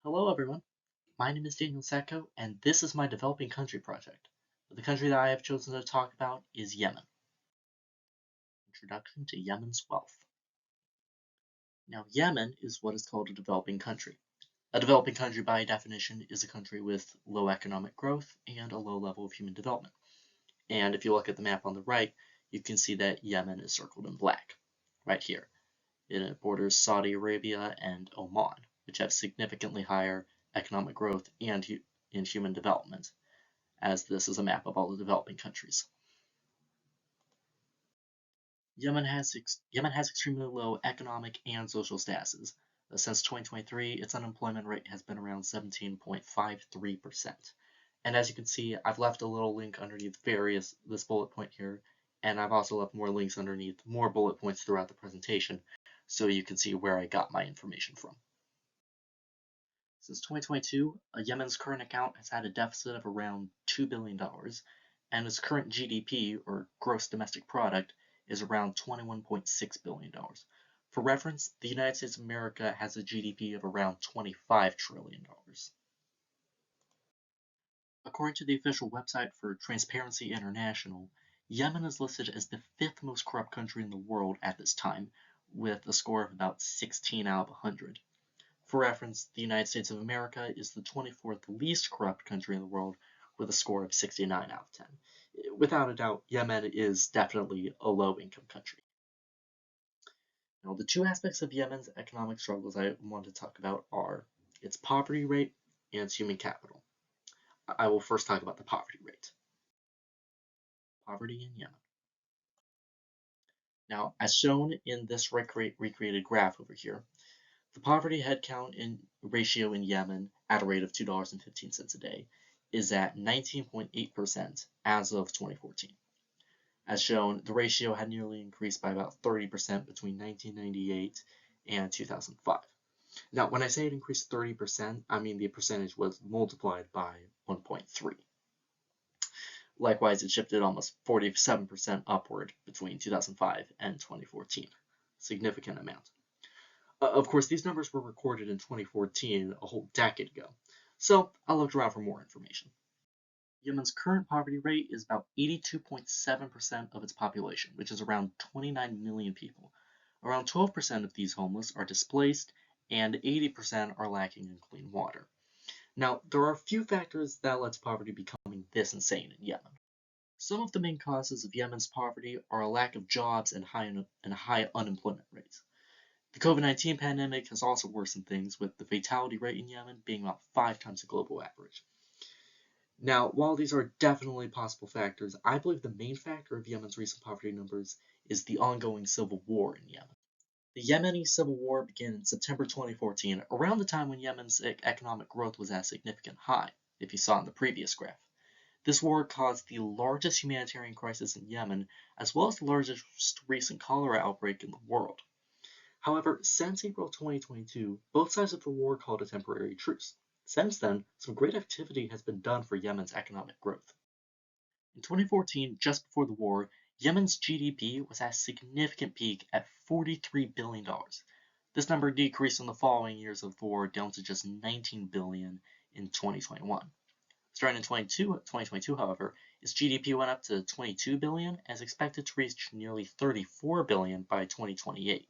Hello everyone, my name is Daniel Satko, and this is my developing country project. The country that I have chosen to talk about is Yemen. Introduction to Yemen's wealth. Now, Yemen is what is called a developing country. A developing country, by definition, is a country with low economic growth and a low level of human development. And if you look at the map on the right, you can see that Yemen is circled in black, right here. It borders Saudi Arabia and Oman, which have significantly higher economic growth and human development, as this is a map of all the developing countries. Yemen has extremely low economic and social statuses. Since 2023, its unemployment rate has been around 17.53%. And as you can see, I've left a little link underneath this bullet point here, and I've also left more links underneath more bullet points throughout the presentation, so you can see where I got my information from. Since 2022, Yemen's current account has had a deficit of around $2 billion, and its current GDP, or gross domestic product, is around $21.6 billion. For reference, the United States of America has a GDP of around $25 trillion. According to the official website for Transparency International, Yemen is listed as the 5th most corrupt country in the world at this time, with a score of about 16 out of 100. For reference, the United States of America is the 24th least corrupt country in the world with a score of 69 out of 10. Without a doubt, Yemen is definitely a low-income country. Now, the two aspects of Yemen's economic struggles I want to talk about are its poverty rate and its human capital. I will first talk about the poverty rate. Poverty in Yemen. Now, as shown in this recreated graph over here, the poverty headcount ratio in Yemen at a rate of $2.15 a day is at 19.8% as of 2014. As shown, the ratio had nearly increased by about 30% between 1998 and 2005. Now, when I say it increased 30%, I mean the percentage was multiplied by 1.3. Likewise, it shifted almost 47% upward between 2005 and 2014. Significant amount. Of course, these numbers were recorded in 2014, a whole decade ago, so I looked around for more information. Yemen's current poverty rate is about 82.7% of its population, which is around 29 million people. Around 12% of these homeless are displaced, and 80% are lacking in clean water. Now, there are a few factors that led to poverty becoming this insane in Yemen. Some of the main causes of Yemen's poverty are a lack of jobs and high unemployment rates. The COVID-19 pandemic has also worsened things, with the fatality rate in Yemen being about 5 times the global average. Now, while these are definitely possible factors, I believe the main factor of Yemen's recent poverty numbers is the ongoing civil war in Yemen. The Yemeni civil war began in September 2014, around the time when Yemen's economic growth was at a significant high, if you saw in the previous graph. This war caused the largest humanitarian crisis in Yemen, as well as the largest recent cholera outbreak in the world. However, since April 2022, both sides of the war called a temporary truce. Since then, some great activity has been done for Yemen's economic growth. In 2014, just before the war, Yemen's GDP was at a significant peak at $43 billion. This number decreased in the following years of the war down to just $19 billion in 2021. Starting in 2022, however, its GDP went up to $22 billion and is expected to reach nearly $34 billion by 2028.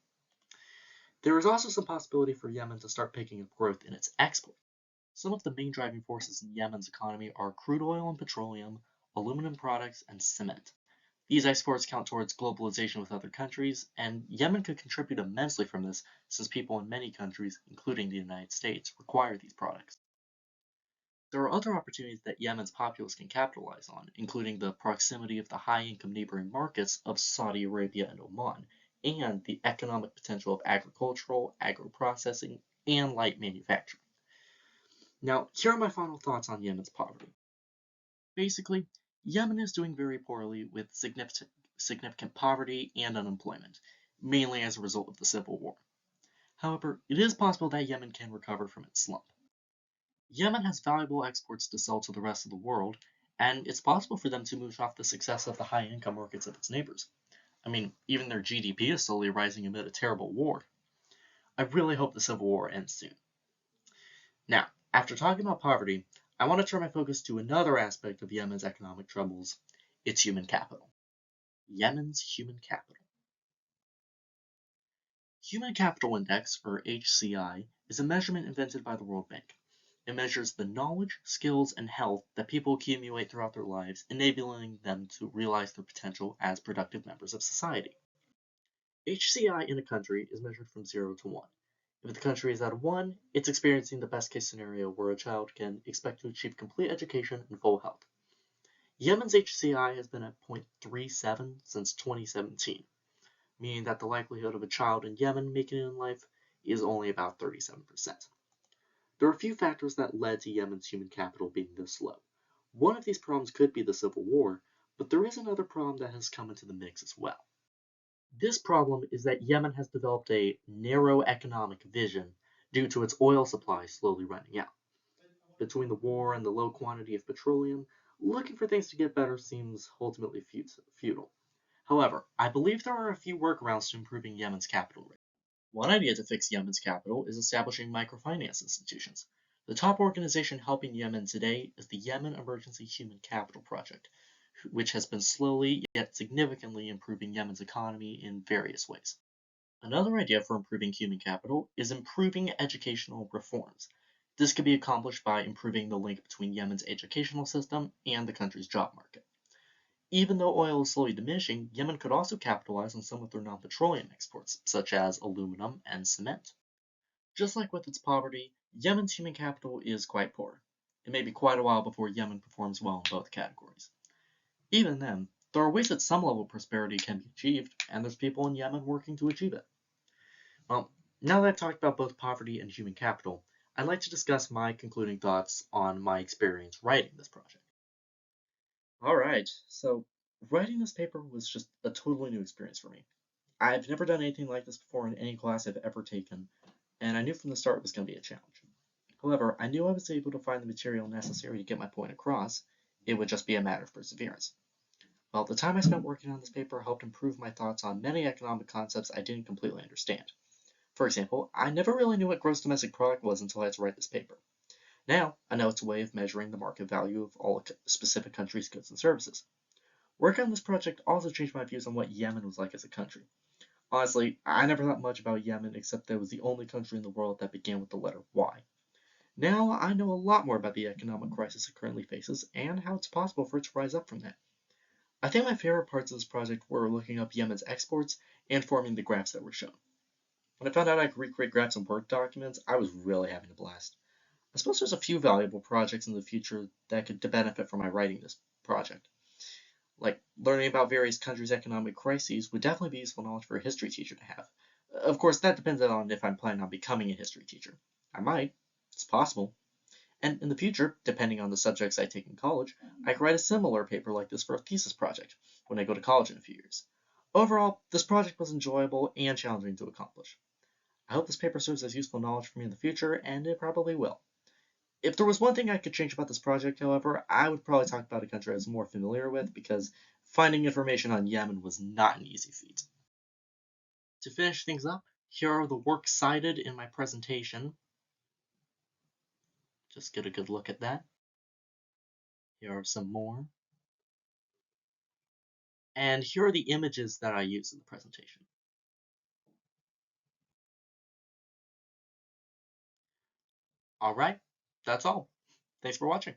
There is also some possibility for Yemen to start picking up growth in its export. Some of the main driving forces in Yemen's economy are crude oil and petroleum, aluminum products, and cement. These exports count towards globalization with other countries, and Yemen could contribute immensely from this since people in many countries, including the United States, require these products. There are other opportunities that Yemen's populace can capitalize on, including the proximity of the high-income neighboring markets of Saudi Arabia and Oman, and the economic potential of agricultural, agro-processing, and light manufacturing. Now, here are my final thoughts on Yemen's poverty. Basically, Yemen is doing very poorly with significant poverty and unemployment, mainly as a result of the civil war. However, it is possible that Yemen can recover from its slump. Yemen has valuable exports to sell to the rest of the world, and it's possible for them to move off the success of the high-income markets of its neighbors. I mean, even their GDP is slowly rising amid a terrible war. I really hope the civil war ends soon. Now, After talking about poverty, I want to turn my focus to another aspect of Yemen's economic troubles, its human capital. Yemen's human capital. Human Capital Index, or HCI, is a measurement invented by the World Bank. It measures the knowledge, skills, and health that people accumulate throughout their lives, enabling them to realize their potential as productive members of society. HCI in a country is measured from 0 to 1. If the country is at 1, it's experiencing the best case scenario where a child can expect to achieve complete education and full health. Yemen's HCI has been at 0.37 since 2017, meaning that the likelihood of a child in Yemen making it in life is only about 37%. There are a few factors that led to Yemen's human capital being this low. One of these problems could be the civil war, but there is another problem that has come into the mix as well. This problem is that Yemen has developed a narrow economic vision due to its oil supply slowly running out. Between the war and the low quantity of petroleum, looking for things to get better seems ultimately futile. However, I believe there are a few workarounds to improving Yemen's capital rate. One idea to fix Yemen's capital is establishing microfinance institutions. The top organization helping Yemen today is the Yemen Emergency Human Capital Project, which has been slowly yet significantly improving Yemen's economy in various ways. Another idea for improving human capital is improving educational reforms. This could be accomplished by improving the link between Yemen's educational system and the country's job market. Even though oil is slowly diminishing, Yemen could also capitalize on some of their non-petroleum exports, such as aluminum and cement. Just like with its poverty, Yemen's human capital is quite poor. It may be quite a while before Yemen performs well in both categories. Even then, there are ways that some level of prosperity can be achieved, and there's people in Yemen working to achieve it. Well, now that I've talked about both poverty and human capital, I'd like to discuss my concluding thoughts on my experience writing this project. Alright, so writing this paper was just a totally new experience for me. I've never done anything like this before in any class I've ever taken, and I knew from the start it was going to be a challenge. However, I knew I was able to find the material necessary to get my point across. It would just be a matter of perseverance. Well, the time I spent working on this paper helped improve my thoughts on many economic concepts I didn't completely understand. For example, I never really knew what gross domestic product was until I had to write this paper. Now, I know it's a way of measuring the market value of all a specific country's goods and services. Work on this project also changed my views on what Yemen was like as a country. Honestly, I never thought much about Yemen except that it was the only country in the world that began with the letter Y. Now I know a lot more about the economic crisis it currently faces and how it's possible for it to rise up from that. I think my favorite parts of this project were looking up Yemen's exports and forming the graphs that were shown. When I found out I could recreate graphs in Word documents, I was really having a blast. I suppose there's a few valuable projects in the future that could benefit from my writing this project. Like, learning about various countries' economic crises would definitely be useful knowledge for a history teacher to have. Of course, that depends on if I'm planning on becoming a history teacher. I might. It's possible. And in the future, depending on the subjects I take in college, I could write a similar paper like this for a thesis project when I go to college in a few years. Overall, this project was enjoyable and challenging to accomplish. I hope this paper serves as useful knowledge for me in the future, and it probably will. If there was one thing I could change about this project, however, I would probably talk about a country I was more familiar with because finding information on Yemen was not an easy feat. To finish things up, here are the works cited in my presentation. Just get a good look at that. Here are some more. And here are the images that I used in the presentation. Alright, that's all. Thanks for watching.